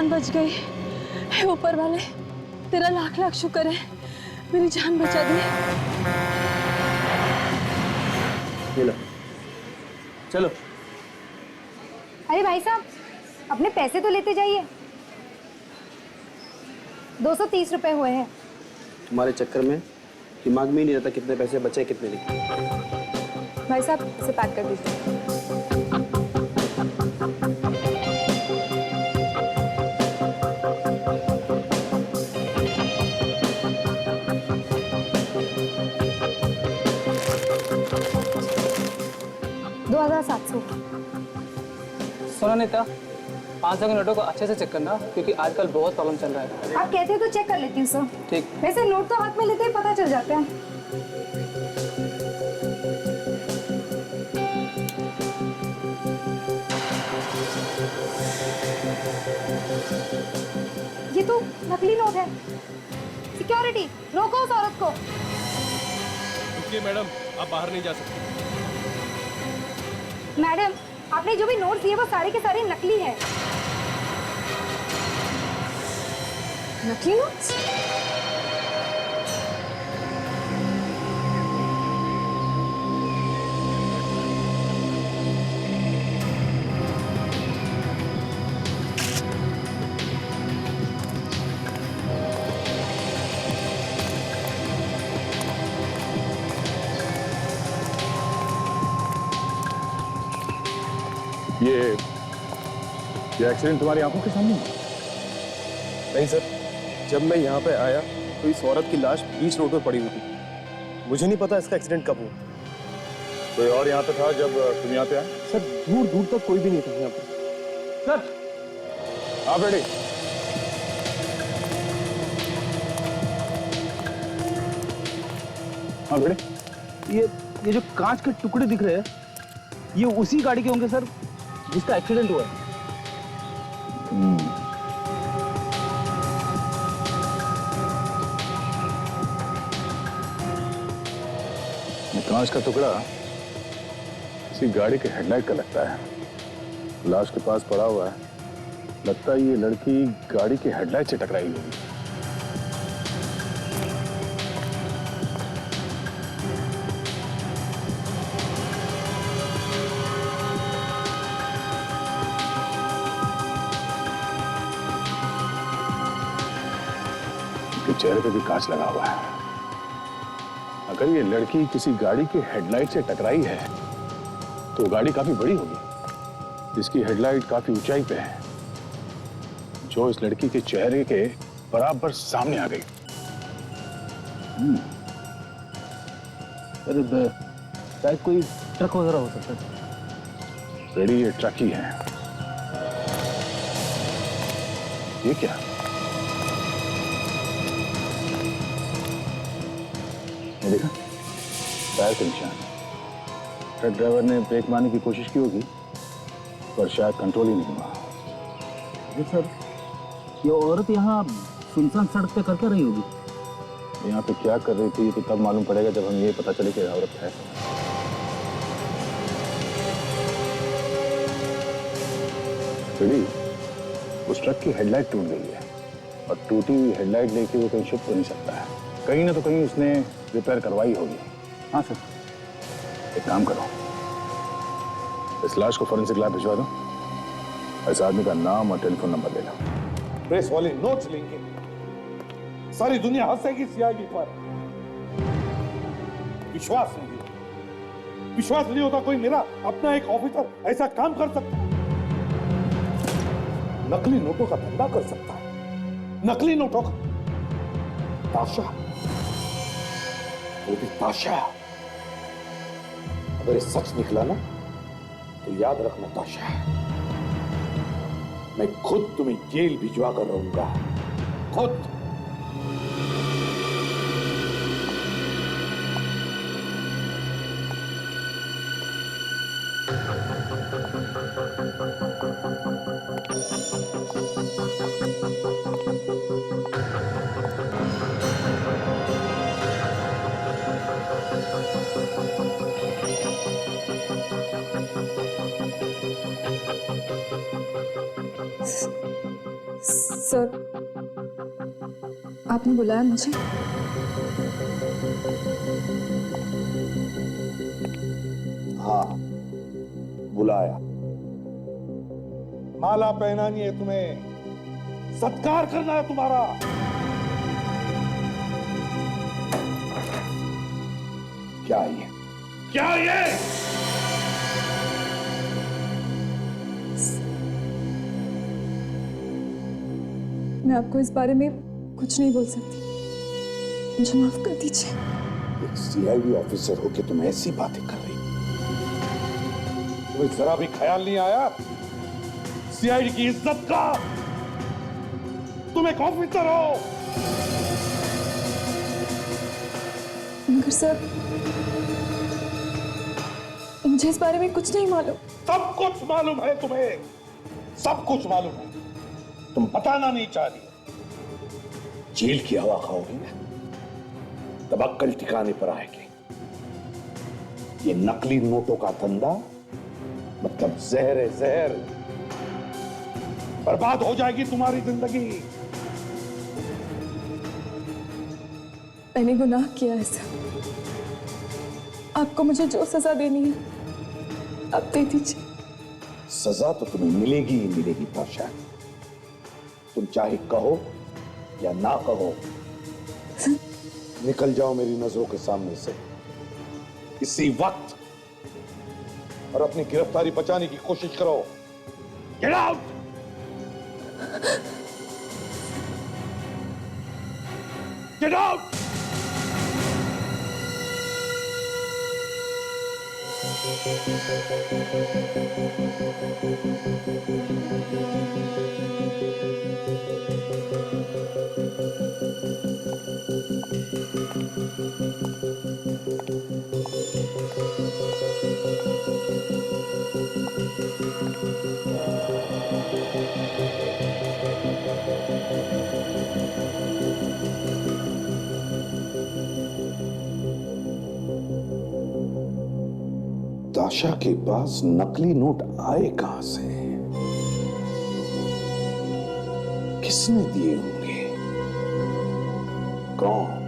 जान बच गई। हे ऊपर वाले, तेरा लाख लाख शुक्र है, मेरी जान बचा दी। ये लो, चलो। अरे भाई साहब, अपने पैसे तो लेते जाइए। 230 रुपए हुए हैं। तुम्हारे चक्कर में दिमाग में ही नहीं रहता कितने पैसे बचे कितने नहीं। भाई साहब, इसे पैक कर दीजिए। $2,700। सुनो नेता, 500 के नोटों को अच्छे से चेक करना, क्योंकि आजकल बहुत प्रॉब्लम चल रहा है। आप कहते हैं तो चेक कर लेती हूँ सर। ठीक। वैसे नोट तो हाथ में लेते ही पता चल जाता है। ये तो नकली नोट है। सिक्योरिटी, रोको उस औरत को। रुकिए मैडम, आप बाहर नहीं जा सकते। मैडम, आपने जो भी नोट दिए वो सारे के सारे नकली हैं। नकली नोट्स? ये एक्सीडेंट तुम्हारी आंखों के सामने हुआ? नहीं सर, जब मैं यहाँ पे आया तो इस औरत की लाश बीच रोड पर पड़ी हुई थी। मुझे नहीं पता इसका एक्सीडेंट कब हुआ। कोई और यहाँ पे था जब तुम यहाँ पे आए? सर, दूर दूर तक कोई भी नहीं था यहाँ पर। सर, आप रेडी? हाँ रेडी। ये जो कांच के टुकड़े दिख रहे हैं, ये उसी गाड़ी के होंगे सर जिसका एक्सीडेंट हुआ है। कांच का टुकड़ा किसी गाड़ी के हेडलाइट का लगता है। लाश के पास पड़ा हुआ है, लगता है ये लड़की गाड़ी के हेडलाइट से टकराई होगी। इसके चेहरे पे भी कांच लगा हुआ है। अगर ये लड़की किसी गाड़ी के हेडलाइट से टकराई है तो गाड़ी काफी बड़ी होगी। इसकी हेडलाइट काफी ऊंचाई पे है, जो इस लड़की के चेहरे के बराबर सामने आ गई। अरे शायद कोई ट्रक वगैरह हो सकता है। रेडी, ये ट्रक ही है। ये क्या? ये देखा, टायर के निशान। ट्रक ड्राइवर ने ब्रेक मारने की कोशिश की होगी, पर शायद कंट्रोल ही नहीं हुआ। अरे सर, ये औरत यहाँ सुनसान सड़क पे कर क्या रही होगी? यहाँ पे क्या कर रही थी ये तो तब मालूम पड़ेगा जब हम ये पता चले कि औरत है। रेडी, उस ट्रक की हेडलाइट टूट गई है, और टूटी हुई हेडलाइट लेके वो कहीं छुप तो नहीं सकता है। कहीं ना तो कहीं उसने रिपेयर करवाई होगी। हाँ सर। एक काम करो, इस लाश को फॉरेंसिक लैब भिजवा दो। इस आदमी का नाम और टेलीफोन नंबर ले लो। प्रेस वाले नोट्स लेंगे, सारी दुनिया हंसेगी सीआईडी पर। विश्वास नहीं होता कोई मेरा अपना एक ऑफिसर ऐसा काम कर सकता है। नकली नोटों का धंधा कर सकता है, नकली नोटों का। ताशा, वो भी ताशा। अगर ये सच निकला ना तो याद रखना ताशा, मैं खुद तुम्हें जेल भिजवा कर रहूंगा, खुद। सर, आपने बुलाया मुझे? हाँ, बुलाया। माला पहनानी है तुम्हें, सत्कार करना है तुम्हारा। क्या ये? क्या ये? मैं आपको इस बारे में कुछ नहीं बोल सकती, मुझे माफ कर दीजिए। एक सीआईडी ऑफिसर हो के तुम ऐसी बातें कर रही? तुम्हें जरा भी ख्याल नहीं आया सीआईडी की इज्जत का? तुम एक ऑफिसर हो। मगर सर, मुझे इस बारे में कुछ नहीं मालूम। सब कुछ मालूम है तुम्हें, सब कुछ मालूम है। तुम बताना नहीं चाह रही। जेल की हवा खाओगी ना, तब अक्कल ठिकाने पर आएगी। ये नकली नोटों का धंधा मतलब जहर है, जहर। बर्बाद हो जाएगी तुम्हारी जिंदगी। मैंने गुनाह किया है सर, आपको मुझे जो सजा देनी है आप दे दीजिए। सजा तो तुम्हें मिलेगी ही मिलेगी ताशा, तुम चाहे कहो या ना कहो। निकल जाओ मेरी नजरों के सामने से इसी वक्त, और अपनी गिरफ्तारी बचाने की कोशिश करो। Get out! Get out! ताशा के पास नकली नोट आए कहां से? किसने दिए होंगे? कौन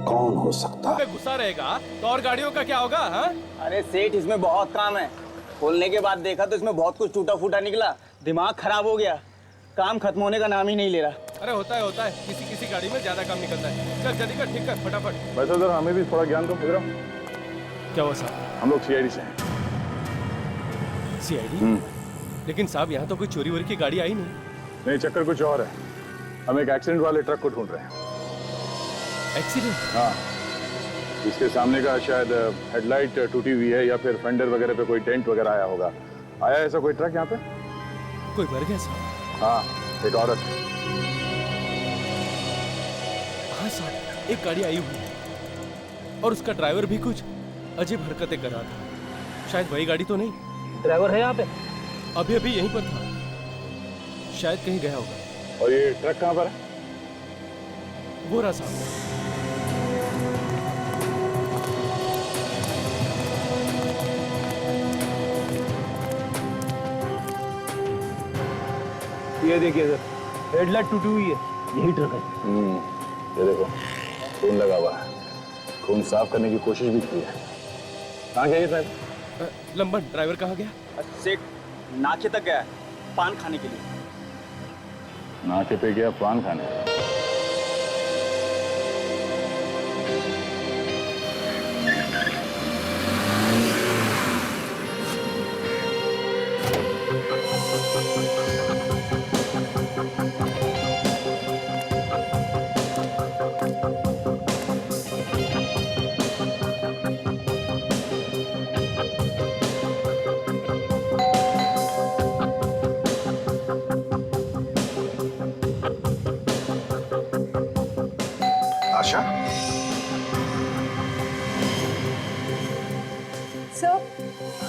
कौन हो सकता है? गुस्सा रहेगा तो और गाड़ियों का क्या होगा? हाँ? अरे सेठ, इसमें बहुत काम है। खोलने के बाद देखा तो इसमें बहुत कुछ टूटा फूटा निकला, दिमाग खराब हो गया। काम खत्म होने का नाम ही नहीं ले रहा। अरे होता है, किसी किसी गाड़ी में ज्यादा काम निकलता है। चल जल्दी कर, ठीक कर फटाफट। वैसे सर हमें भी थोड़ा ज्ञान दो। इधर क्या हुआ साहब? हम लोग सीआईडी से हैं। सीआईडी? लेकिन साहब यहाँ तो कोई चोरी वोरी की गाड़ी आई नहीं। नहीं, चक्कर कुछ और है। हम एक एक्सीडेंट वाले ट्रक को ढूंढ रहे हैं। एक्सीडेंट? हाँ, इसके सामने का शायद हेडलाइट टूटी हुई है या फिर फेंडर वगैरह पे कोई डेंट वगैरह आया होगा। आया ऐसा कोई ट्रक यहाँ पे? कोई मर गया साहब? हाँ, एक औरत। हाँ साहब, एक गाड़ी आई हुई है और उसका ड्राइवर भी कुछ अजीब हरकतें कर रहा था। शायद वही गाड़ी तो नहीं। ड्राइवर है यहाँ पे? अभी अभी यहीं पर था, शायद कहीं गया होगा। और ये ट्रक कहाँ पर है? वो रहा साहब। ये देखिए सर, हेडलाइट टूटी हुई है, यही ट्रक है। ये देखो, खून लगा हुआ है। खून साफ करने की कोशिश भी की है। कहाँ गया ये ड्राइवर? लंबन, ड्राइवर कहाँ गया? सेठ नाके तक गया है, पान खाने के लिए। नाके पे गया पान खाने? आशा, सर,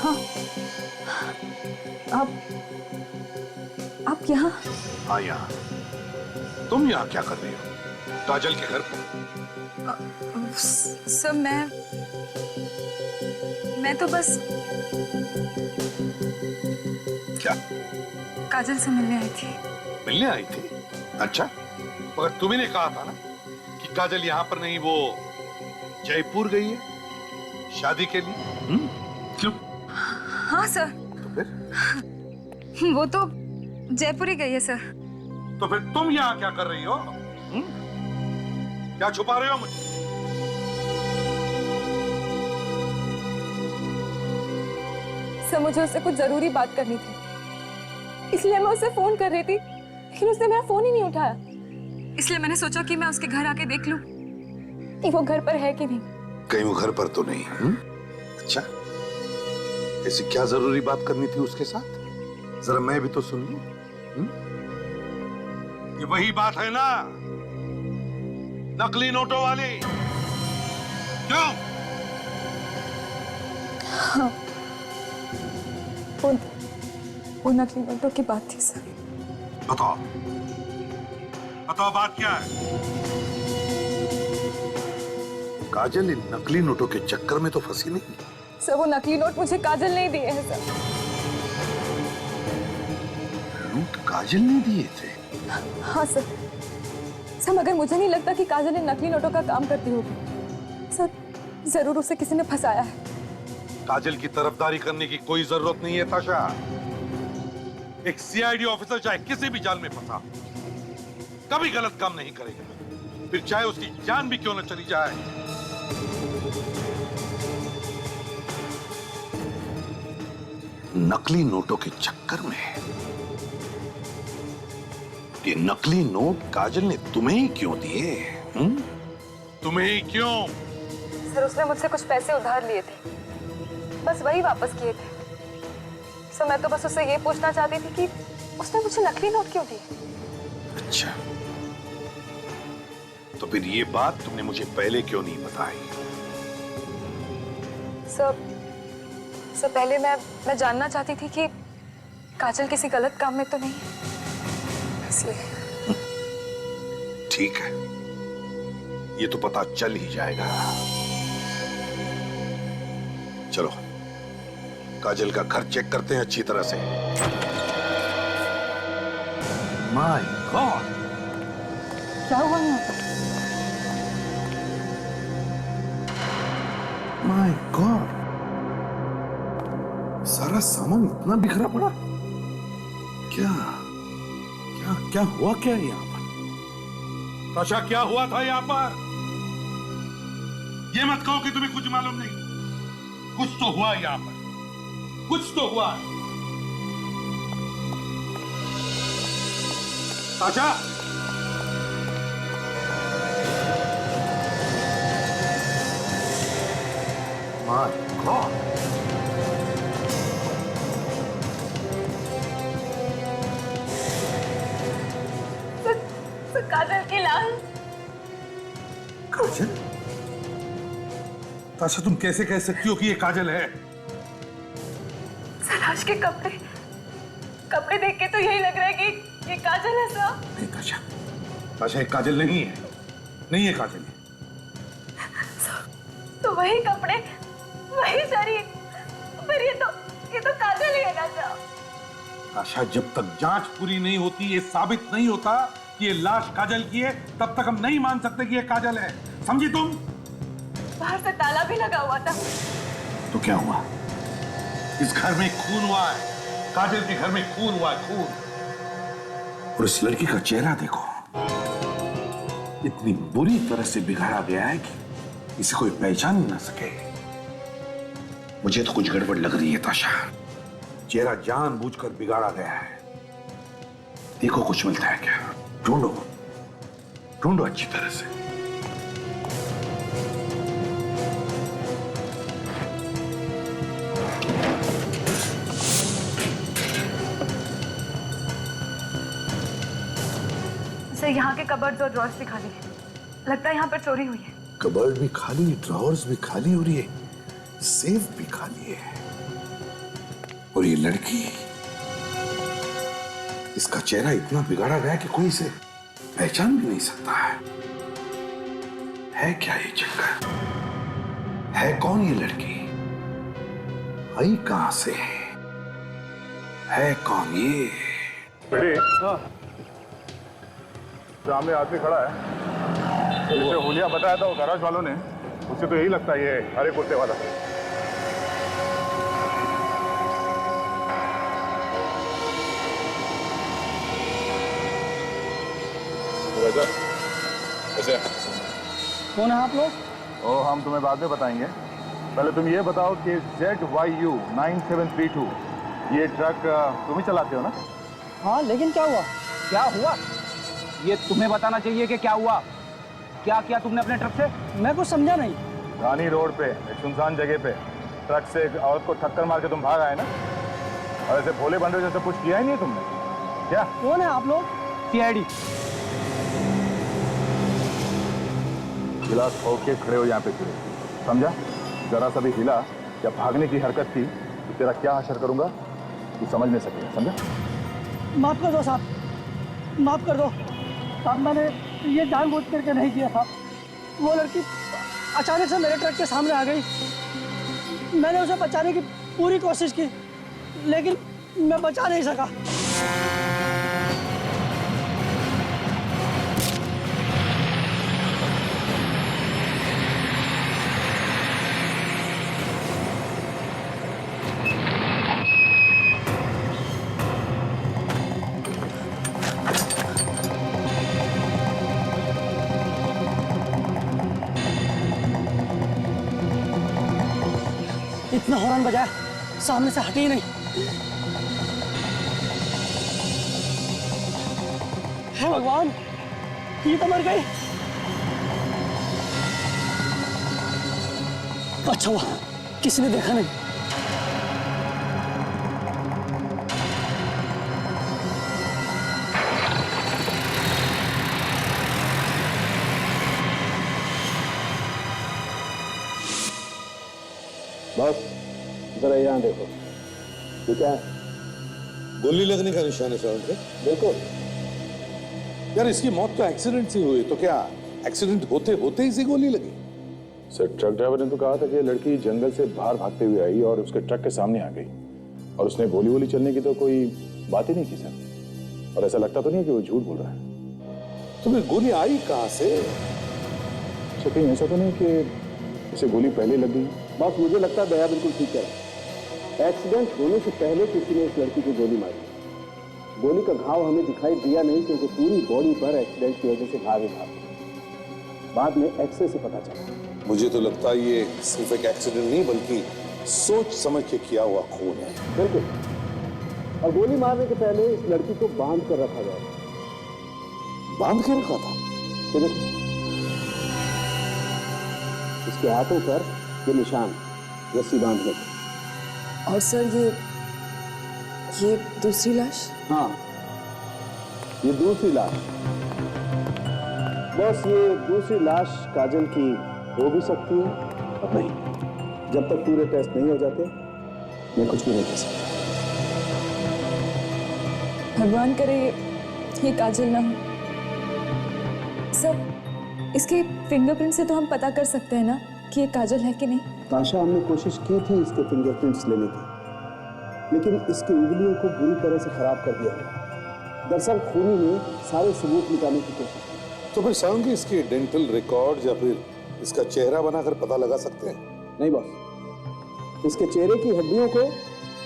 हाँ, आप यहाँ? हाँ यहाँ। तुम यहाँ क्या कर रही हो? काजल के घर पे? सर, मैं तो बस क्या? काजल से मिलने आई थी। मिलने आई थी? अच्छा, मगर तुम्ही ने कहा था ना कि काजल यहाँ पर नहीं, वो जयपुर गई है शादी के लिए। क्यों? हाँ सर। तो फिर? वो तो जयपुर ही गई है सर। तो फिर तुम यहाँ क्या कर रही हो? क्या छुपा रहे हो मुझे? सर मुझे उससे कुछ जरूरी बात करनी थी, इसलिए मैं उसे फोन कर रही थी, लेकिन उसने मेरा फोन ही नहीं उठाया। इसलिए मैंने सोचा कि मैं उसके घर आके देख लूं कि वो घर पर है कि नहीं। कहीं वो घर पर तो नहीं है? अच्छा, ऐसी क्या जरूरी बात करनी थी उसके साथ? जरा मैं भी तो सुन लूं। ये वही बात है ना, नकली नोटों वाली? क्यों? हाँ, वो नकली नोटों की बात थी सर। बताओ बताओ, बात क्या है? काजल इन नकली नोटों के चक्कर में तो फंसी नहीं? सर वो नकली नोट मुझे काजल नहीं दिए हैं सर। नोट काजल ने दिए थे? हाँ सर। सर मगर मुझे नहीं लगता कि काजल इन नकली नोटों का काम करती होगी। सर जरूर उसे किसी ने फंसाया है। काजल की तरफदारी करने की कोई जरूरत नहीं है ताशा। एक सीआईडी ऑफिसर चाहे किसी भी जाल में फंसा, कभी गलत काम नहीं करेगा, फिर चाहे उसकी जान भी क्यों न चली जाए। नकली नोटों के चक्कर में? ये नकली नोट काजल ने तुम्हें ही क्यों दिए? तुम्हें ही क्यों? सर उसने मुझसे कुछ पैसे उधार लिए थे, बस वही वापस किए थे। सर मैं तो बस उससे ये पूछना चाहती थी कि उसने मुझे नकली नोट क्यों दिए। अच्छा, तो फिर ये बात तुमने मुझे पहले क्यों नहीं बताई? सर पहले मैं जानना चाहती थी कि काजल किसी गलत काम में तो नहीं है, इसलिए। ठीक है, ये तो पता चल ही जाएगा। चलो काजल का घर चेक करते हैं अच्छी तरह से। माय गॉड, क्या हुआ यहाँ पर? माय गॉड, सारा सामान इतना बिखरा पड़ा। क्या क्या क्या हुआ क्या यहाँ पर? ताशा क्या हुआ था यहाँ पर? ये मत कहो कि तुम्हें कुछ मालूम नहीं। कुछ तो हुआ यहाँ पर, कुछ तो हुआ। ताशा, माय गॉड, काजल की लाश। काजल? ताशा तुम कैसे कह सकती हो कि ये काजल है? लाश के कपड़े देख के तो यही लग रहा है कि ये काजल है साहब। नहीं ताशा, ताशा ये काजल नहीं है, नहीं है काजल। तो वही कपड़े, वही शरीर, फिर ये तो काजल ही है ना साहब। ताशा जब तक जांच पूरी नहीं होती, ये साबित नहीं होता कि ये लाश काजल की है, तब तक हम नहीं मान सकते कि ये काजल है। समझी तुम? बाहर से ताला भी लगा हुआ था। तो क्या हुआ? इस घर में खून हुआ है, काजल के घर में खून हुआ है, खून। और इस लड़की का चेहरा देखो, इतनी बुरी तरह से बिगाड़ा गया है कि इसे कोई पहचान ही ना सके। मुझे तो कुछ गड़बड़ लग रही है ताशा। चेहरा जानबूझकर बिगाड़ा गया है। देखो कुछ मिलता है क्या? ढूंढो, ढूंढो अच्छी तरह से। सर यहाँ के कबर्ड्स और ड्रॉर्स भी खाली है, लगता है यहाँ पर चोरी हुई है। कबर्ड भी खाली, ड्रॉर्स भी खाली हो रही है, सेफ भी खाली है। और ये लड़की, इसका चेहरा इतना बिगाड़ा गया कि कोई इसे पहचान भी नहीं सकता है क्या ये चक्कर? है कौन ये लड़की? आई कहां से है कौन ये? बेटे, सामने आदमी खड़ा है, जिसे हुलिया बताया था वो गैराज वालों ने, उसे तो यही लगता है ये हरे कुर्ते वाला। कैसे? कौन है आप लोग? ओ, हम तुम्हें बाद में बताएंगे। पहले तुम ये बताओ कि ZYU 9732 ये ट्रक तुम ही चलाते हो ना? हाँ, लेकिन क्या हुआ? क्या हुआ ये तुम्हें बताना चाहिए कि क्या हुआ। क्या किया तुमने अपने ट्रक से? मैं कुछ समझा नहीं। रानी रोड पे एक सुनसान जगह पे ट्रक से एक औरत को टक्कर मार के तुम भाग आए ना, और ऐसे भोले बंदे जैसे कुछ किया ही नहीं तुमने क्या? कौन है आप लोग? CID। गिलास खोल के खड़े हो यहाँ पे खड़े, समझा? जरा सा भी हिला या भागने की हरकत की तो तेरा क्या हशर करूंगा तू समझ नहीं सकेगा, समझा? माफ कर दो साहब, माफ कर दो साहब, मैंने ये जानबूझ करके नहीं किया था। वो लड़की अचानक से मेरे ट्रक के सामने आ गई। मैंने उसे बचाने की पूरी कोशिश की, लेकिन मैं बचा नहीं सका। इतना हॉर्न बजाया, सामने से हटी ही नहीं। हे भगवान, ये तो मर गई। अच्छा हुआ किसी ने देखा नहीं। बॉस, जरा यहाँ देखो, ये क्या है? गोली लगने का निशान है साउंड पे। बिल्कुल। यार इसकी मौत तो एक्सीडेंट से हुई, तो क्या एक्सीडेंट होते होते इसे गोली लगी? सर, ट्रक ड्राइवर ने तो कहा था कि ये लड़की जंगल से बाहर भागते हुए आई और उसके ट्रक के सामने आ गई, और उसने गोली वोली चलने की तो कोई बात ही नहीं की सर। और ऐसा लगता तो नहीं कि वो झूठ बोल रहा है। तो फिर गोली आई कहाँ से? अच्छा, कहीं ऐसा तो नहीं कि इसे गोली पहले लग गई? बॉस, मुझे लगता है दया बिल्कुल ठीक कह रहा है। एक्सीडेंट होने से पहले किसी ने इस लड़की को गोली मारी। गोली का घाव हमें दिखाई दिया नहीं क्योंकि पूरी बॉडी पर एक्सीडेंट की वजह से घाव ही घाव। बाद में एक्सरे से पता चला। मुझे तो लगता है ये सिर्फ एक एक्सीडेंट नहीं बल्कि सोच समझ के किया हुआ खून है। बिल्कुल। और गोली मारने के पहले इस लड़की को बांध कर रखा गया। बांध के रखा था? ये देखो, इसके हाथों पर ये निशान रस्सी बांधने के। और सर ये दूसरी लाश? हाँ, ये दूसरी लाश। बस ये दूसरी लाश काजल की हो भी सकती है और नहीं। जब तक पूरे टेस्ट नहीं हो जाते मैं कुछ भी नहीं कह सकता। भगवान करे ये काजल ना हो। सर, इसके फिंगरप्रिंट से तो हम पता कर सकते हैं ना कि ये काजल है कि नहीं? ताशा, हमने कोशिश की थी इसके फिंगरप्रिंट्स लेने की, लेकिन इसकी उंगलियों को बुरी तरह से खराब कर दिया गया। दरअसल खूनी ने सारे सबूत निकालने की कोशिश की। तो फिर साउंड की इसके डेंटल रिकॉर्ड या फिर इसका चेहरा बनाकर पता लगा सकते हैं? नहीं बॉस, इसके चेहरे की हड्डियों को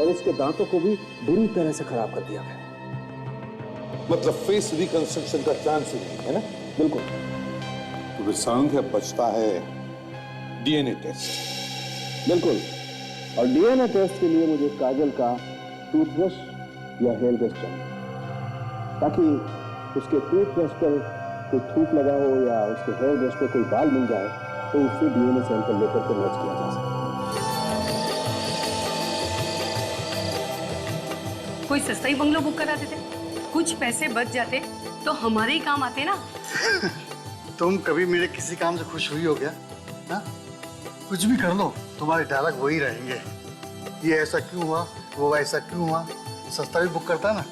और इसके दांतों को भी बुरी तरह से खराब कर दिया गया। मतलब फेस रिकंस्ट्रक्शन का चांस ही नहीं है ना? बिल्कुल। तो फिर साउंड अब बचता है DNA टेस्ट। बिल्कुल। और DNA टेस्ट के लिए मुझे काजल का टूथब्रश या हेयर ब्रश चाहिए, ताकि उसके टूथब्रश पर कोई थूक लगा हो या उसके हेयर ब्रश पे कोई बाल मिल जाए तो उससे DNA सैंपल लेकर के मैच किया जा सके। कोई सस्ता ही बंगलो बुक करा देते, कुछ पैसे बच जाते तो हमारे ही काम आते ना। तुम कभी मेरे किसी काम से खुश हुई हो क्या? हा? कुछ भी कर लो, तुम्हारे डायलॉग वही रहेंगे। ये ऐसा क्यों हुआ, वो ऐसा क्यों हुआ। सस्ता भी बुक करता ना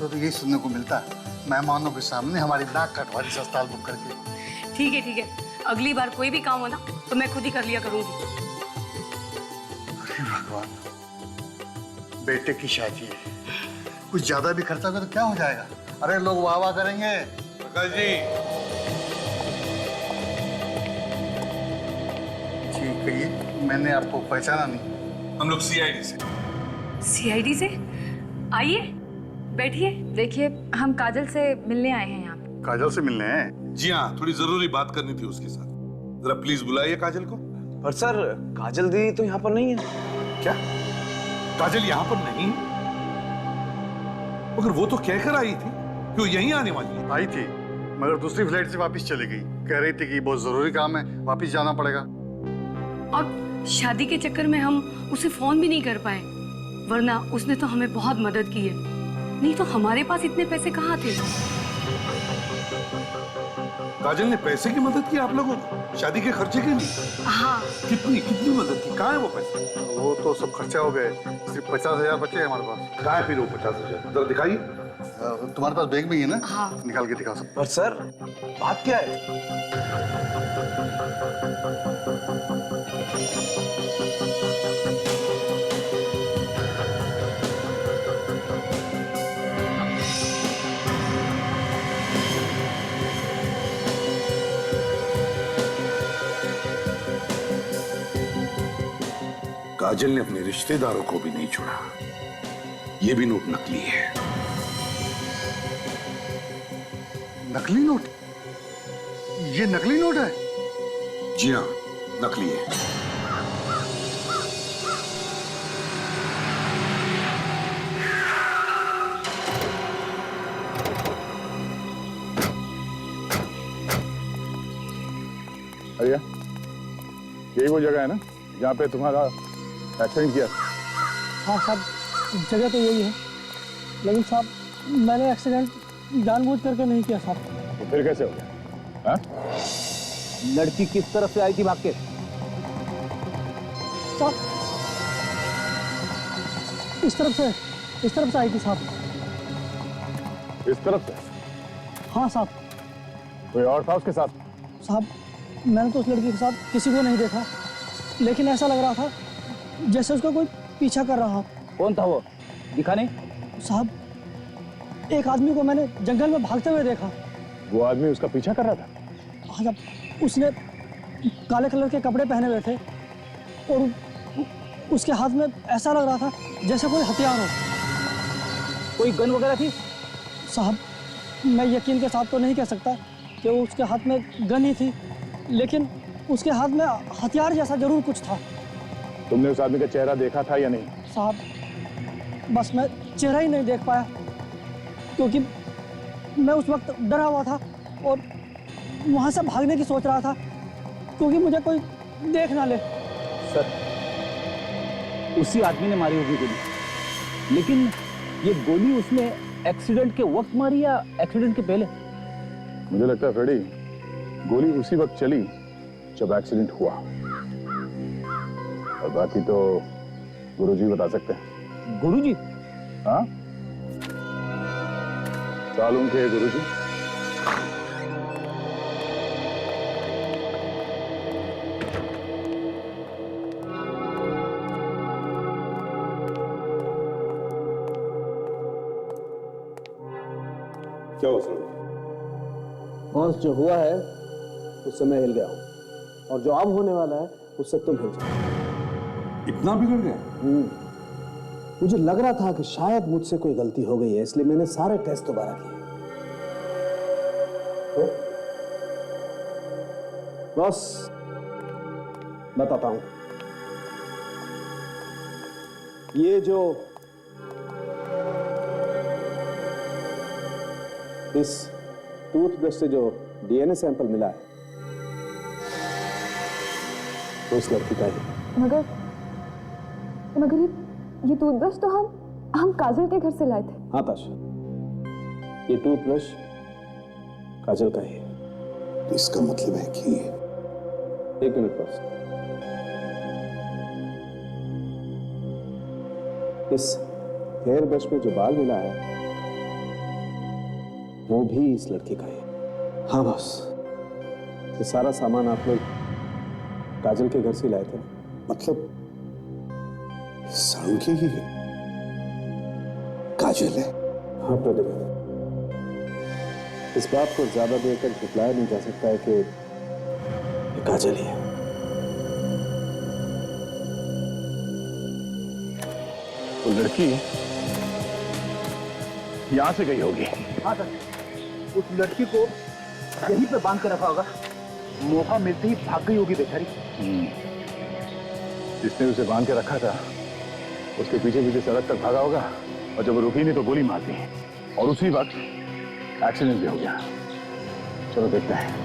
तो यही सुनने को मिलता है, मेहमानों के सामने हमारी नाक कटवारी सस्ता बुक करके। ठीक है, अगली बार कोई भी काम हो ना तो मैं खुद ही कर लिया करूंगी। अरे भगवान, बेटे की शादी है, कुछ ज्यादा भी खर्चा हो तो क्या हो जाएगा? अरे लोग वाह वाह करेंगे, प्रकाश जी। ठीक है, ये मैंने आपको पहचाना नहीं। हम लोग सीआईडी से। सीआईडी से? आइए, बैठिए। देखिए, हम काजल से मिलने आए हैं यहाँ पे। काजल से मिलने हैं? जी हाँ, थोड़ी जरूरी बात करनी थी उसके साथ। जरा प्लीज बुलाइए काजल को। पर सर, काजल दी तो यहाँ पर नहीं है। क्या काजल यहाँ पर नहीं? मगर वो तो कहकर आई थी कि वो यहीं आने वाली है। आई थी, मगर दूसरी फ्लाइट से वापस चली गई। कह रही थी कि बहुत जरूरी काम है, वापस जाना पड़ेगा। और शादी के चक्कर में हम उसे फोन भी नहीं कर पाए, वरना उसने तो हमें बहुत मदद की है। नहीं तो हमारे पास इतने पैसे कहाँ थे। काजल ने पैसे की मदद की आप लोगों को शादी के खर्चे के लिए? हाँ। कितनी कितनी मदद की? कहाँ है वो पैसे? वो तो सब खर्चा हो गए, सिर्फ 50,000 बचे हैं हमारे पास। कहाँ है फिर वो 50,000? जरा दिखाइए। तुम्हारे पास बैग में ही है ना? हाँ। निकाल के दिखा सकते। पर सर, बात क्या है? काजल ने अपने रिश्तेदारों को भी नहीं छोड़ा। ये भी नोट नकली है। नकली नोट? ये नकली नोट है? जी हाँ, नकली है। अरे यही वो जगह है ना जहाँ पे तुम्हारा एक्सीडेंट किया? हाँ साहब, जगह तो यही है, लेकिन साहब मैंने एक्सीडेंट जानबूझ करके नहीं किया साहब। तो फिर कैसे हो गया? हाँ? लड़की किस तरफ से आई थी भाग के? साहब इस तरफ से आई थी साहब। इस तरफ से? हाँ साहब। कोई और था उसके साथ? साहब मैंने तो उस लड़की के साथ किसी को नहीं देखा, लेकिन ऐसा लग रहा था जैसे उसका कोई पीछा कर रहा। कौन था वो? दिखा नहीं? साहब एक आदमी को मैंने जंगल में भागते हुए देखा। वो आदमी उसका पीछा कर रहा था? हाँ साहब, उसने काले कलर के कपड़े पहने हुए थे और उसके हाथ में ऐसा लग रहा था जैसे कोई हथियार हो। कोई गन वगैरह थी? साहब मैं यकीन के साथ तो नहीं कह सकता कि वो उसके हाथ में गन ही थी, लेकिन उसके हाथ में हथियार जैसा जरूर कुछ था। तुमने उस आदमी का चेहरा देखा था या नहीं? साहब बस मैं चेहरा ही नहीं देख पाया, क्योंकि मैं उस वक्त डरा हुआ था और वहां से भागने की सोच रहा था, क्योंकि मुझे कोई देख ना ले। सर, उसी आदमी ने मारी होगी गोली, लेकिन ये गोली उसने एक्सीडेंट के वक्त मारी या एक्सीडेंट के पहले? मुझे लगता है फ्रेडी, गोली उसी वक्त चली जब एक्सीडेंट हुआ, और बाकी तो गुरुजी बता सकते हैं। गुरुजी? हाँ, सालों के गुरुजी। क्या हुआ सर? बॉस, जो हुआ है उससे मैं हिल गया हूँ, और जो अब होने वाला है उससे तुम हिल जाओ। इतना बिगड़ गया? मुझे लग रहा था कि शायद मुझसे कोई गलती हो गई है, इसलिए मैंने सारे टेस्ट दोबारा किए। तो बॉस बताता हूं, ये जो इस टूथब्रश से जो डीएनए सैंपल मिला है तो उस लड़की का ही। मगर ये टूथब्रश तो हम काजल के घर से लाए थे। हाँ ताशा, ये टूथब्रश काजल का ही है। तो इसका मतलब है कि एक मिनट बस, इस हेयर ब्रश में जो बाल मिला है वो भी इस लड़की का है। हाँ बॉस, ये सारा सामान आप लोग काजल के घर से लाए थे? मतलब साड़ू की ही है? काजल है? हाँ प्रदीप, इस बात को ज्यादा देर तक झुटलाया नहीं जा सकता है कि ये काजल ही है। वो लड़की यहां से गई होगी। हाँ सर, उस लड़की को यहीं पे बांध के रखा होगा, मौका मिलते ही भाग गई होगी बेचारी। जिसने उसे बांध के रखा था उसके पीछे पीछे सड़क तक भागा होगा, और जब वो रुकी नहीं तो गोली मार दी, और उसी वक्त एक्सीडेंट भी हो गया। चलो देखते हैं।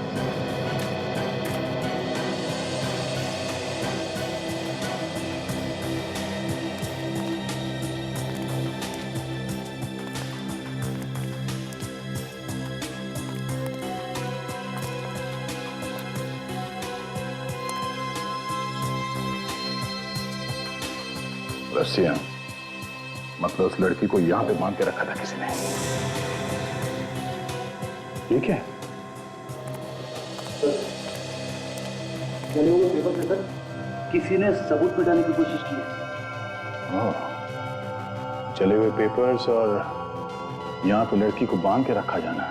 रस्सियां, मतलब उस लड़की को यहां पे बांध के रखा था किसी ने। ये क्या है? चले हुए पेपर से सर किसी ने सबूत बचाने की कोशिश की है। चले हुए पेपर्स और यहाँ पे लड़की को बांध के रखा जाना,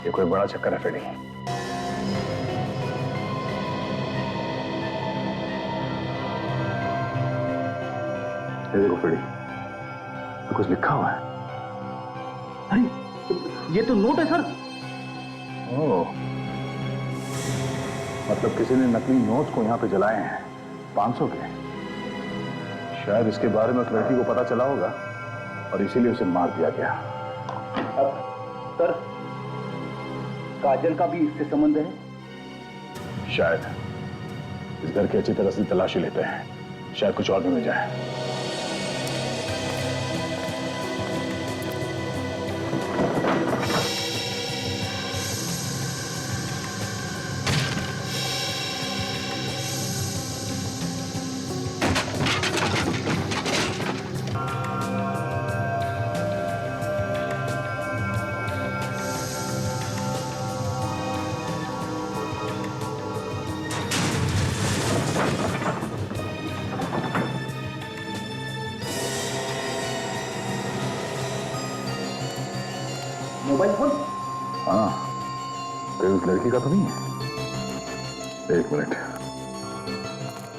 ये कोई बड़ा चक्कर है फ्रेडी। ये देखो फ्रेडी, तो कुछ लिखा हुआ है। अरे ये तो नोट है सर। ओह, मतलब किसी ने नकली नोट्स को यहाँ पे जलाए हैं 500 के। शायद इसके बारे में उस लड़की को पता चला होगा और इसीलिए उसे मार दिया गया। अब सर काजल का भी इससे संबंध है? शायद। इस घर की अच्छी तरह से तलाशी लेते हैं, शायद कुछ और भी मिल जाए। Mobile phone? हाँ, कहीं उस लड़की का तो नहीं है? एक मिनट,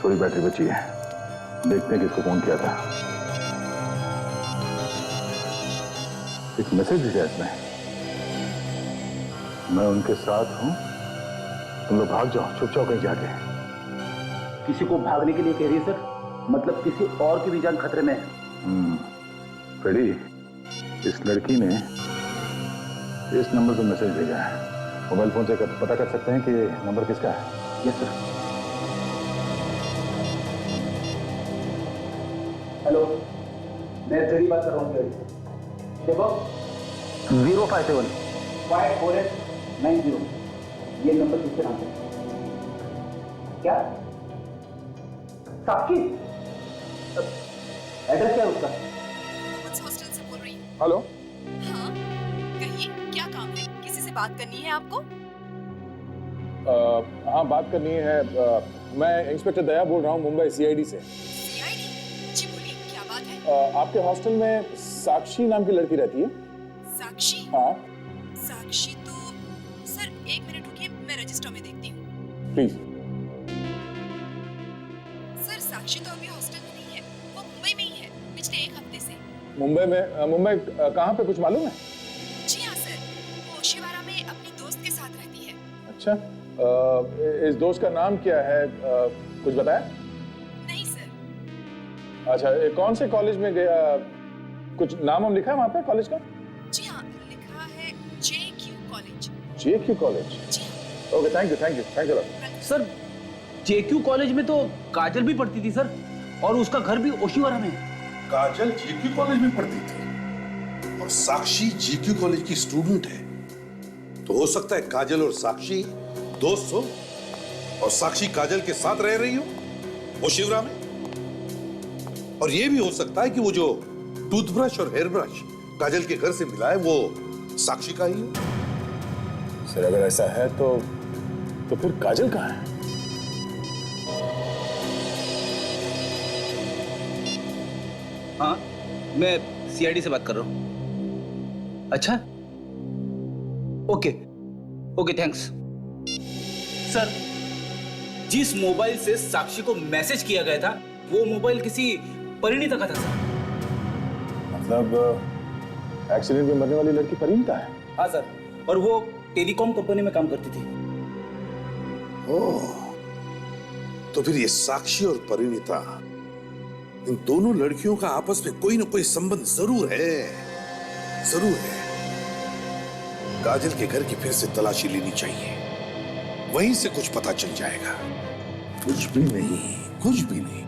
थोड़ी बैटरी बची है, देखते हैं किसको फोन किया था। एक मैसेज दिया इसमें, मैं उनके साथ हूं, तुम लोग भाग जाओ, छुप जाओ कहीं जाके। किसी को भागने के लिए कह रही है सर? मतलब किसी और की भी जान खतरे में है? फ्रेडी, इस लड़की ने इस नंबर पर मैसेज भेजा है। मोबाइल फोन से पता कर सकते हैं कि नंबर किसका है? Yes sir. हेलो, मैं फ्रेडी बात कर रहा हूँ। देखो 057 54890, ये नंबर किसके नाम है? क्या साक्षी? एड्रेस क्या है उसका? हॉस्टल से बोल रही हूँ। हेलो, हाँ कहिए, क्या काम है? किसी से बात करनी है आपको? हाँ बात करनी है। मैं इंस्पेक्टर दया बोल रहा हूँ मुंबई सीआईडी से। सीआईडी? जी बोलिए, क्या बात है? आपके हॉस्टल में साक्षी नाम की लड़की रहती है? साक्षी? हाँ। साक्षी तो सर एक मिनट रुकिए, मैं रजिस्टर में देखती हूँ। प्लीज। सर साक्षी तो अभी हॉस्टल में नहीं है, वो मुंबई में ही है पिछले एक हफ्ते से। मुंबई कहाँ पे कुछ मालूम है? जी हाँ सर, वो ओशिवारा में अपनी दोस्त के साथ रहती है। अच्छा, इस दोस्त का नाम क्या है? कुछ बताया? नहीं सर। अच्छा, कौन से कॉलेज में गया? कुछ नाम हम लिखा है वहाँ पे कॉलेज का? जी हाँ, लिखा है JQ कॉलेज। JQ college? जी हाँ। Okay, thank you sir JQ college में तो काजल भी पढ़ती थी सर, और उसका घर भी ओशिवारा में है। काजल JQ कॉलेज में पढ़ती थी और साक्षी JQ कॉलेज की स्टूडेंट है, तो हो सकता है काजल और साक्षी दोस्त हो और साक्षी काजल के साथ रह रही हो ओशिवरा में। और यह भी हो सकता है कि वो जो टूथब्रश और हेयर ब्रश काजल के घर से मिला है वो साक्षी का ही हो। सर अगर ऐसा है तो फिर काजल कहाँ है? हाँ, मैं सीआईडी से बात कर रहा हूँ। अच्छा, ओके ओके थैंक्स। सर, जिस मोबाइल से साक्षी को मैसेज किया गया था वो मोबाइल किसी परिणीता का था सर। मतलब एक्सीडेंट में मरने वाली लड़की परिणीता है? हाँ सर, और वो टेलीकॉम कंपनी में काम करती थी। ओह, तो फिर ये साक्षी और परिणीता, इन दोनों लड़कियों का आपस में कोई ना कोई संबंध जरूर है, जरूर है। काजल के घर की फिर से तलाशी लेनी चाहिए, वहीं से कुछ पता चल जाएगा। कुछ भी नहीं, कुछ भी नहीं।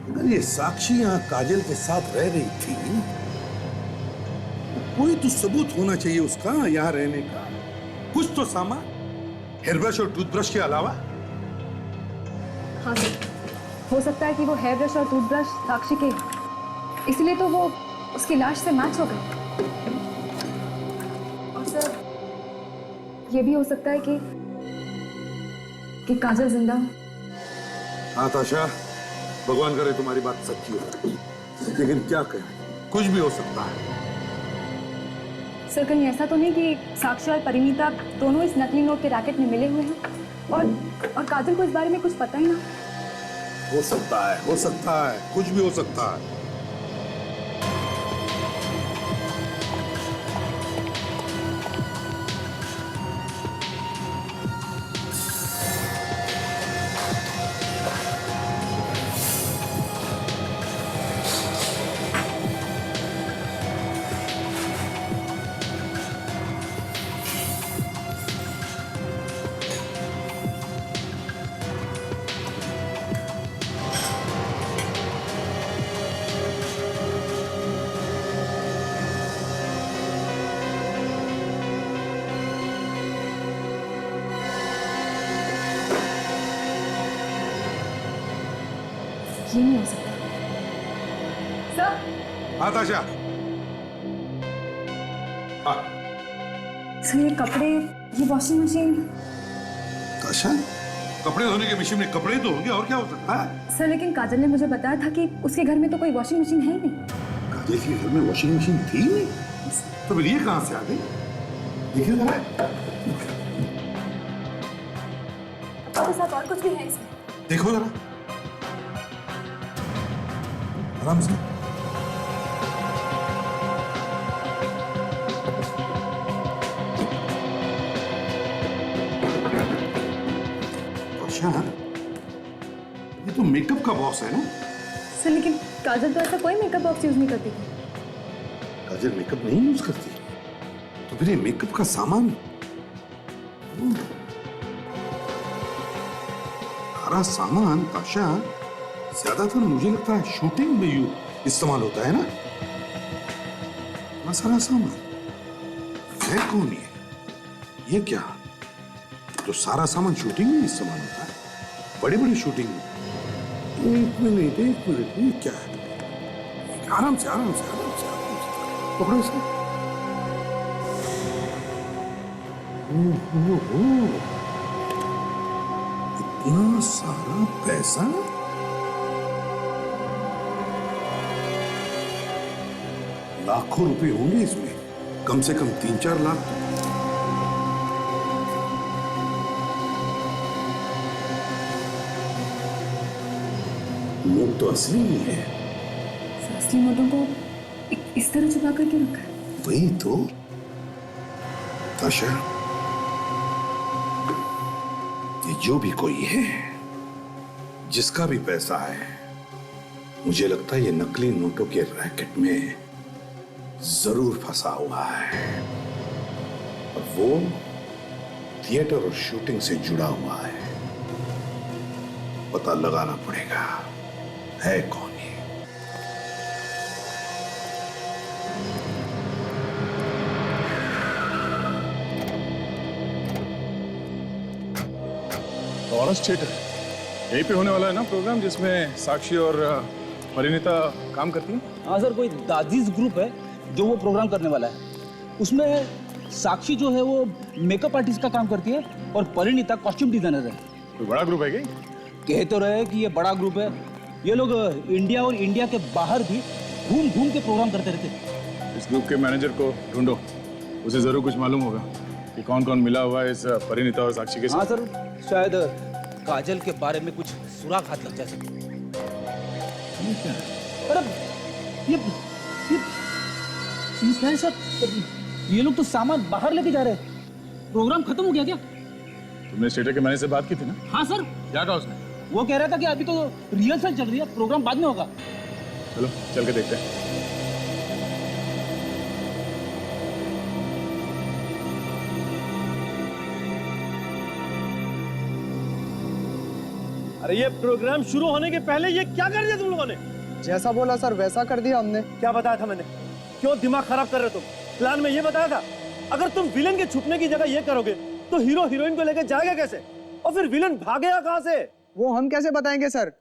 अगर ये साक्षी यहां काजल के साथ रह रही थी, कोई तो सबूत होना चाहिए उसका यहां रहने का। कुछ तो सामान, हेयर ब्रश और टूथब्रश के अलावा। हाँ सर, हो सकता है कि वो हेयर ब्रश और टूथब्रश साक्षी के, इसलिए तो वो उसकी लाश से मैच हो गए। और सर, ये भी हो सकता है कि काजल जिंदा हो। हाँ ताशा, भगवान करे तुम्हारी बात सच्ची हो, लेकिन क्या करें, कुछ भी हो सकता है। सर, कहीं ऐसा तो नहीं कि साक्षी और परिणीता दोनों इस नकली नोट के रैकेट में मिले हुए हैं और काजल को इस बारे में कुछ पता ही ना? हो सकता है, हो सकता है, कुछ भी हो सकता है। ये नहीं हो सकता। सर, हाँ ताशा, हाँ सर, ये कपड़े, ये वॉशिंग मशीन। ताशा, कपड़े धोने की मशीन में कपड़े तो होंगे, और क्या हो सकता है? सर, लेकिन काजल ने मुझे बताया था कि उसके घर में तो कोई वॉशिंग मशीन है ही नहीं। काजल के घर में वॉशिंग मशीन थी नहीं, तो फिर ये कहां से आ गई? देखिए जरा, आपके साथ और कुछ भी है इसमें? देखो जरा, आराम से। ताशा, ये तो मेकअप का बॉक्स है ना? सर, लेकिन काजल तो ऐसा कोई मेकअप बॉक्स यूज नहीं करती थी। काजल मेकअप नहीं यूज करती, तो फिर ये मेकअप का सामान, सारा सामान ताशा ज्यादातर मुझे लगता है शूटिंग में इस्तेमाल होता है ना? सारा सामान है कौन ये क्या? तो सारा सामान शूटिंग में इस्तेमाल होता है, बड़ी बड़ी शूटिंग में। एक मिनट, ये क्या है? आराम से, आराम से, आराम से, आराम से पकड़ो इसे। इतना सारा पैसा, लाखों रुपए होंगे इसमें, कम से कम 3-4 लाख। नोट तो असली ही है। असली नोटों को इस तरह छुपा कर क्यों रखा है? वही तो ताशा, ये जो भी कोई है, जिसका भी पैसा है, मुझे लगता है ये नकली नोटों के रैकेट में जरूर फंसा हुआ है, और वो थिएटर और शूटिंग से जुड़ा हुआ है। पता लगाना पड़ेगा है कौन ये। टॉरस थिएटर यहीं पे होने वाला है ना प्रोग्राम, जिसमें साक्षी और परिणीता काम करती हैं? हाँ सर, कोई दादीज ग्रुप है जो वो प्रोग्राम करने वाला है। उसमें साक्षी जो है वो मेकअप आर्टिस्ट का काम करती है और परिणीता कॉस्ट्यूम डिजाइनर है। कोई बड़ा ग्रुप है क्या? कह तो रहे कि ये बड़ा ग्रुप है। ये लोग इंडिया और इंडिया के बाहर भी घूम घूम के प्रोग्राम करते रहते हैं। इस ग्रुप के मैनेजर को ढूंढो, उसे जरूर कुछ मालूम होगा कि कौन कौन मिला हुआ है इस परिणीता और साक्षी के साथ। हाँ सर, शायद काजल के बारे में कुछ सुराग हाथ लग जा सके। अरे ये क्या है सर? ये लोग तो सामान बाहर लेके जा रहे हैं। प्रोग्राम खत्म हो गया क्या? तुमने स्टेटर के मैनेजर से बात की थी ना? हाँ सर। क्या कहा उसने? वो कह रहा था कि अभी तो रिहर्सल चल रही है, प्रोग्राम बाद में होगा। चलो चल के देखते हैं। अरे ये प्रोग्राम शुरू होने के पहले ये क्या कर दिया तुम लोगों ने? जैसा बोला सर वैसा कर दिया हमने। क्या बताया था मैंने? क्यों दिमाग खराब कर रहे हो तुम? प्लान में ये बताया था अगर तुम विलन के छुपने की जगह ये करोगे तो हीरो हीरोइन को लेकर जाएगा कैसे? और फिर विलन भागेगा कहां से? वो हम कैसे बताएंगे सर?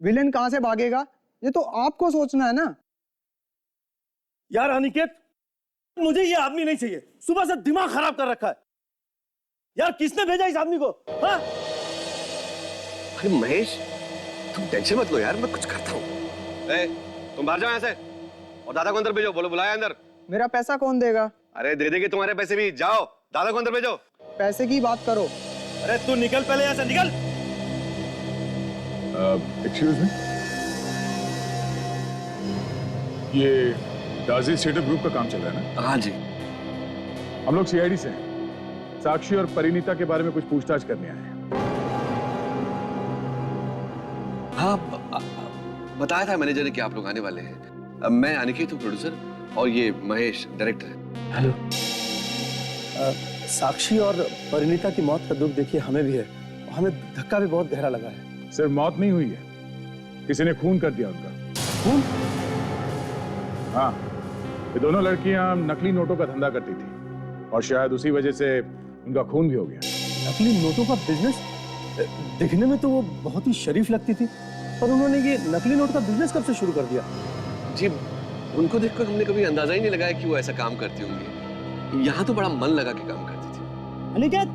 विलेन कहां से भागेगा ये तो आपको सोचना है ना। यार अनिकेत, मुझे ये आदमी नहीं चाहिए। सुबह से दिमाग खराब कर रखा है। यार किसने भेजा इस आदमी को? हाँ? अरे महेश, तुम टेंशन मत लो यार, मैं कुछ करता हूँ। तुम बाहर जाओ यहाँ से और दादा को अंदर भेजो। बोलो बुलाया अंदर। मेरा पैसा कौन देगा? अरे दे देंगे तुम्हारे पैसे भी। जाओ दादा को अंदर भेजो। पैसे की बात करो। अरे तू निकल पहले यहाँ से, निकल। एक्सक्यूज मी, ये दाजी थिएटर ग्रुप का काम चल रहा है ना? हाँ जी। हम लोग सीआईडी से हैं। साक्षी और परिणीता के बारे में कुछ पूछताछ करने आए हैं। हाँ बताया था मैनेजर ने कि आप लोग आने वाले हैं। मैं अनिकेत हूँ प्रोड्यूसर और ये महेश डायरेक्टर है। हेलो। साक्षी और परिणीता की मौत का दुख देखिए हमें भी है। हमें धक्का भी बहुत गहरा लगा है। सिर्फ मौत नहीं हुई है, किसी ने खून कर दिया उनका। खून? हाँ, ये दोनों लड़कियां नकली नोटों का धंधा करती थी और शायद उसी वजह से उनका खून भी हो गया। नकली नोटों का बिजनेस? दिखने में तो वो बहुत ही शरीफ लगती थी, पर उन्होंने ये नकली नोट का बिजनेस कब से शुरू कर दिया? जी उनको देखकर हमने कभी अंदाजा ही नहीं लगाया कि वो ऐसा काम करती होंगी। यहाँ तो बड़ा मन लगा के काम करती थी। अनिकेत,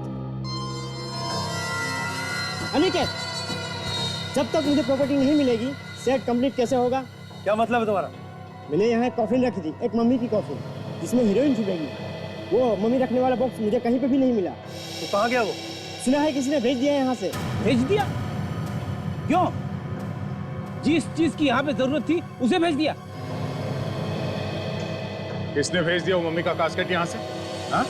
अनिकेत, जब तक मुझे प्रॉपर्टी नहीं मिलेगी सेट कंप्लीट कैसे होगा? क्या मतलब है तुम्हारा? मैंने यहाँ एक कॉफिन रखी थी, एक मम्मी की कॉफिन, जिसमें हीरोइन छुपेगी। वो मम्मी रखने वाला बॉक्स मुझे कहीं पे भी नहीं मिला। तो कहाँ गया वो? सुना है किसी ने भेज दिया यहाँ से। भेज दिया? क्यों? जिस चीज की यहाँ पे जरूरत थी उसे भेज दिया। किसने भेज दिया वो मम्मी का कास्केट यहाँ से? हाँ?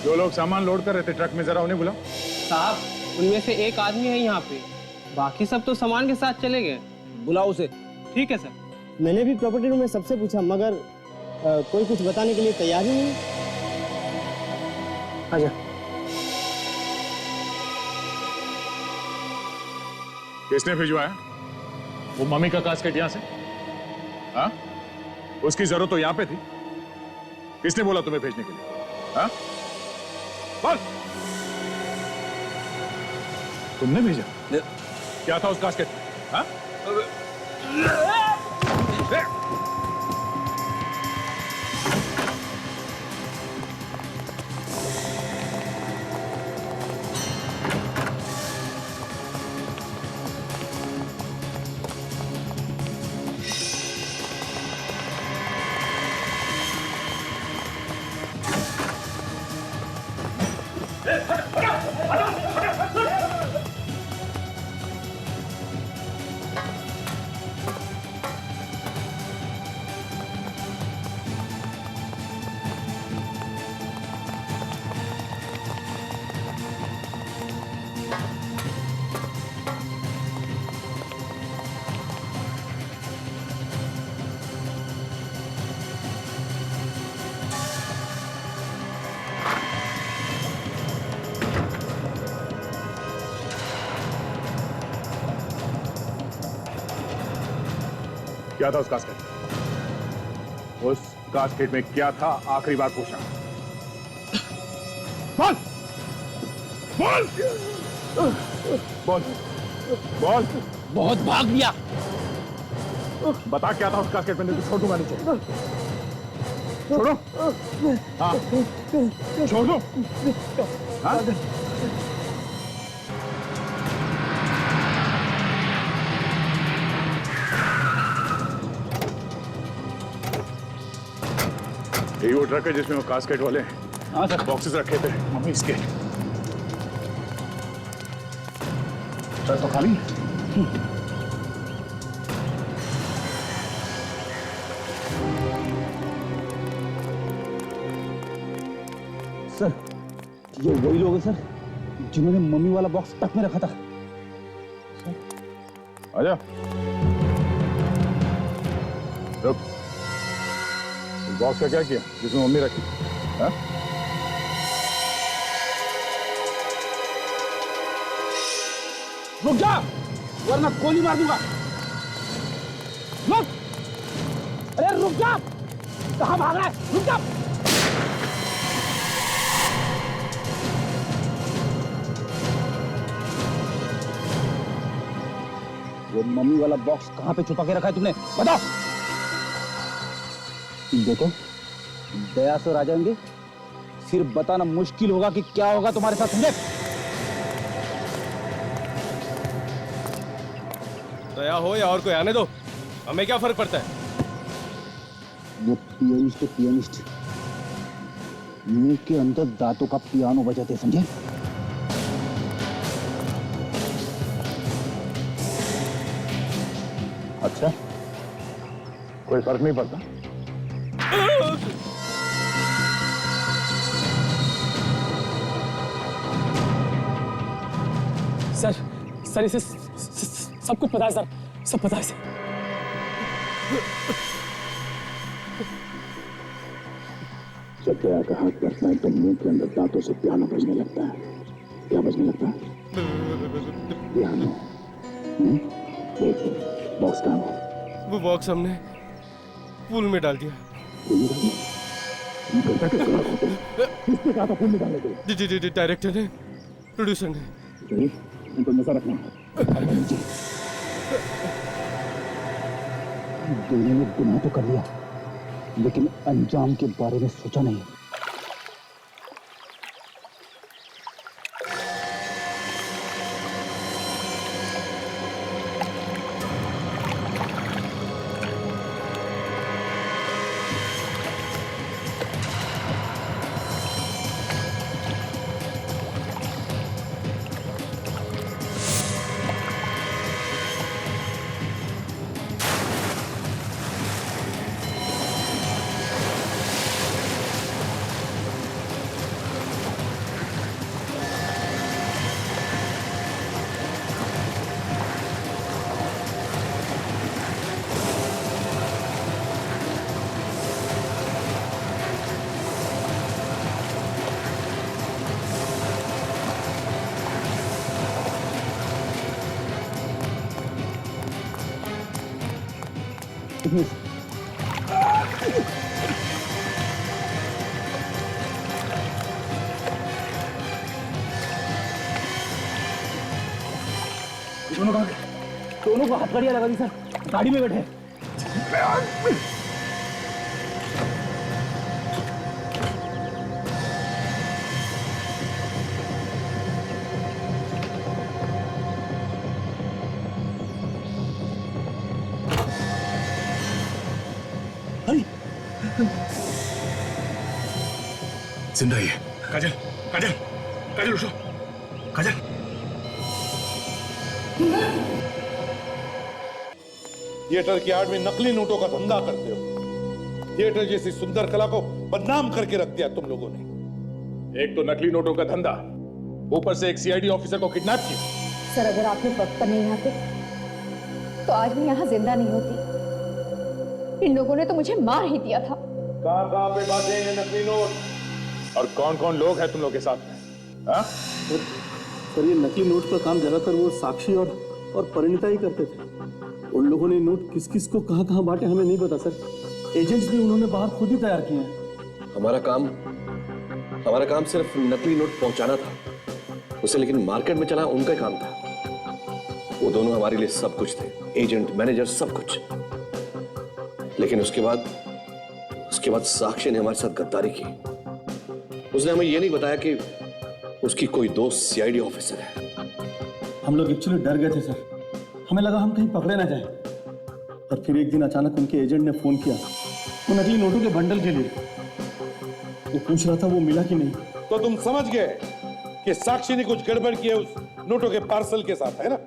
जो लोग सामान लोड कर रहे थे ट्रक में, जरा उन्हें बुलाओ। साहब, उनमें से एक आदमी है यहाँ पे, बाकी सब तो सामान के साथ चले गए। बुलाओ उसे। ठीक है सर। मैंने भी प्रॉपर्टी रूम में सबसे पूछा, मगर कोई कुछ बताने के लिए तैयार ही नहीं। आजा। किसने भिजवाया वो मम्मी का कास्केट यहाँ से? हाँ? उसकी जरूरत तो यहाँ पे थी। किसने बोला तुम्हें भेजने के लिए? हाँ? बोल। तुमने भेजा? क्या था उस कास्केट में? हाँ? क्या था उस कास्केट में? उस कास्केट में क्या था? आखिरी बार पूछा। बोल बोल बोल बोल। बहुत भाग गया। बता क्या था उस कास्केट में? तो छोड़ दूंगा नीचे। छोड़ो। हाँ छोड़ दो। हाँ? यही वो ट्रक है जिसमें वो कास्केट वाले हाँ सर। बॉक्सेस रखे थे मम्मी इसके। ट्रक तो खाली है। सर ये वही लोग हैं सर जिन्होंने मम्मी वाला बॉक्स ट्रक में रखा था। आजा रुक। बॉक्स का क्या किया जिसमें मम्मी रखी? हाँ? रुक जा वरना गोली मार दूंगा। रुक, अरे रुक जा, कहां भाग रहा है? रुक जा। वो मम्मी वाला बॉक्स कहां पे छुपा के रखा है तुमने? बताओ। देखो दया से आ जाएंगे, फिर बताना मुश्किल होगा कि क्या होगा तुम्हारे साथ। समझे? दया हो या और कोई आने दो, हमें क्या फर्क पड़ता है? वो पियानिस्ट पियानिस्ट मुंह के अंदर दांतों का पियानो बजाते, समझे? अच्छा कोई फर्क नहीं पड़ता। सर इसे सब कुछ पता है सर, सब पता है सर। जब दया का हाथ पड़ता है तो मुंह के अंदर दांतों से पियानो बजने लगता है। क्या बजने लगता है? पियानो। देख बॉक्स कहाँ है? वो बॉक्स हमने पूल में डाल दिया। किसने कहा था पूल में डालने के लिए? जी डायरेक्टर ने, प्रोड्यूसर ने। उन पर नजर रखना। दोनों ने गुनाह तो कर लिया लेकिन अंजाम के बारे में सोचा नहीं। दोनों को हथकड़ियां लगा दी सर, गाड़ी में बैठे। जिंदा ही है। काजल काजल काजल उठो। काजल थिएटर की आड़ में नकली नोटों का धंधा करते हो। थिएटर जैसी सुंदर कला को बदनाम करके रख दिया तुम लोगों ने। एक तो नकली नोटों का धंधा, ऊपर से एक सीआईडी ऑफिसर को किडनैप किया। सर अगर आप लोग वक्त पर नहीं आते तो आज मैं यहाँ जिंदा नहीं होती। इन लोगों ने तो मुझे मार ही दिया था। कहां पे बाजे हैं नकली नोट? और कौन कौन लोग हैं तुम लोग के साथ में? हाँ? सर ये नकली नोट का काम ज्यादातर वो साक्षी और परिणीता ही करते थे। उन लोगों ने नोट किस किस को कहां कहां बांटे हमें नहीं पता सर। एजेंट्स भी उन्होंने बाहर खुद ही तैयार किए हैं। हमारा काम सिर्फ नकली नोट पहुंचाना था उसे, लेकिन मार्केट में चला उनका काम था। वो दोनों हमारे लिए सब कुछ थे, एजेंट मैनेजर सब कुछ। लेकिन उसके बाद साक्षी ने हमारे साथ गद्दारी की। उसने हमें यह नहीं बताया कि उसकी कोई दोस्त सीआईडी ऑफिसर है। हम लोग एक्चुअली डर गए थे सर, हमें लगा हम कहीं पकड़े ना जाए। और फिर एक दिन अचानक उनके एजेंट ने फोन किया वो नकली नोटों के बंडल के लिए। वो पूछ रहा था वो मिला कि नहीं। तो तुम समझ गए कि साक्षी ने कुछ गड़बड़ की है उस नोटों के पार्सल के साथ, है ना?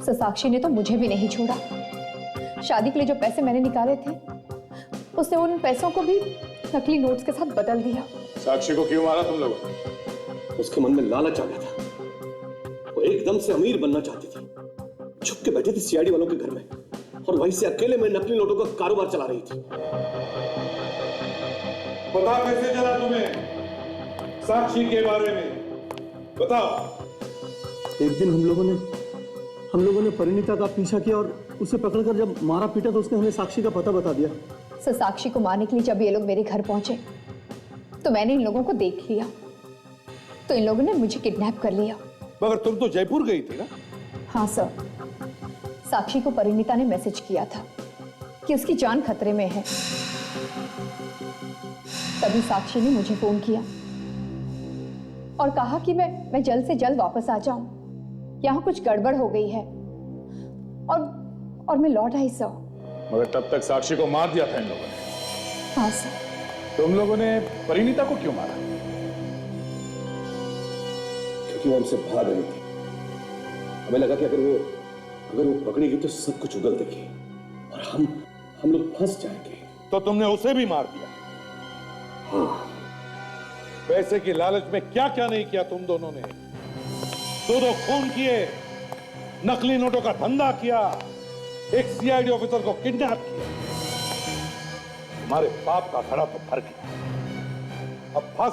सर साक्षी ने तो मुझे भी नहीं छोड़ा। शादी के लिए जो पैसे मैंने निकाले थे उसने उन पैसों को भी नकली नोट्स के साथ बदल दिया। साक्षी को क्यों मारा तुम लोगों ने? उसके मन में लालच आ गया था। वो एकदम से अमीर बनना चाहती थी। छुप के बैठी थी सीआईडी वालों के घर में और वहीं से अकेले में नकली नोटों का कारोबार चला रही थी। पता कैसे चला तुम्हें साक्षी के बारे में? बताओ। एक दिन हम लोगों ने परिणीता का पीछा किया और उसे पकड़कर जब मारा पीटा तो उसने हमें साक्षी का पता बता दिया। सर साक्षी को मारने के लिए जब ये लोग मेरे घर पहुंचे तो मैंने इन लोगों को देख लिया, तो इन लोगों ने मुझे किडनैप कर लिया। मगर तुम तो जयपुर गई थी ना? हाँ सर, साक्षी को परिणीता ने मैसेज किया था कि उसकी जान खतरे में है। तभी साक्षी ने मुझे फोन किया और कहा कि मैं जल्द से जल्द वापस आ जाऊं, यहाँ कुछ गड़बड़ हो गई है। और मैं लौट आई सर। मगर तब तक साक्षी को मार दिया था इन लोगों ने। हाँ सर। तुम लोगों ने परिणीता को क्यों मारा? क्योंकि वो हमसे भाग रही थी। हमें लगा कि अगर वो पकड़ेगी तो सब कुछ उगल देगी और हम लोग फंस जाएंगे। तो तुमने उसे भी मार दिया? हाँ। पैसे की लालच में क्या क्या नहीं किया तुम दोनों ने। दो खून किए, नकली नोटों का धंधा किया, एक सीआईडी ऑफिसर को किडनैप किया। तुम्हारे बाप का खड़ा तो फर्क है। अब फंस